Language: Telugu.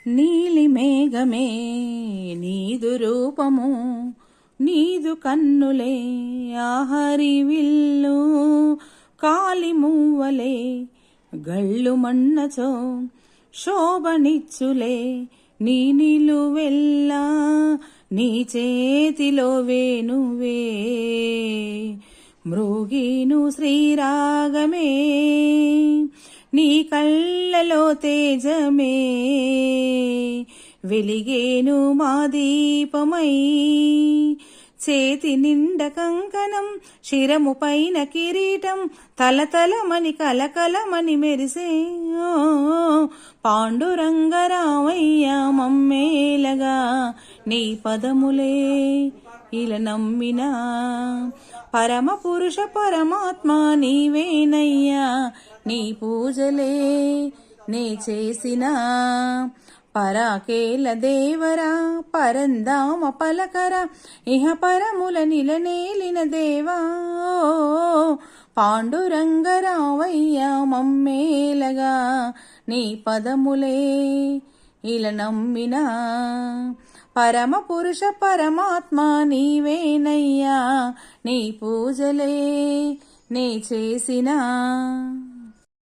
నీలి మేఘమే నీదు రూపము, నీదు కన్నులే ఆహరి విల్లు, కాలి మూవలే గళ్ళు మన్నచో శోభనిచ్చులే నీ నిలువెల్లా, నీ చేతిలో వేణువే మృగీను శ్రీరాగమే, నీ కళ్ళలో తేజమే వెలిగేను మా దీపమై, చేతి నిండ కంకణం శిరము పైన కిరీటం, తలతలమని కలకలమని మెరిసే పాండురంగరామయ్య మమ్మేలగా, నీ పదములే ఇలా నమ్మినా పరమ పురుష పరమాత్మ నీవేనయ్యా, నీ పూజలే నే చేసినా పరాకేల దేవరా పరందామ పలకర, ఇహ పరముల నిలనేలిన దేవా పాండురంగరావయ్య మమ్మేలగా, నీ పదములే ఇలా నమ్మినా పరమ పురుష పరమాత్మ నీవేనయ్యా, నీ పూజలే నే చేసినా.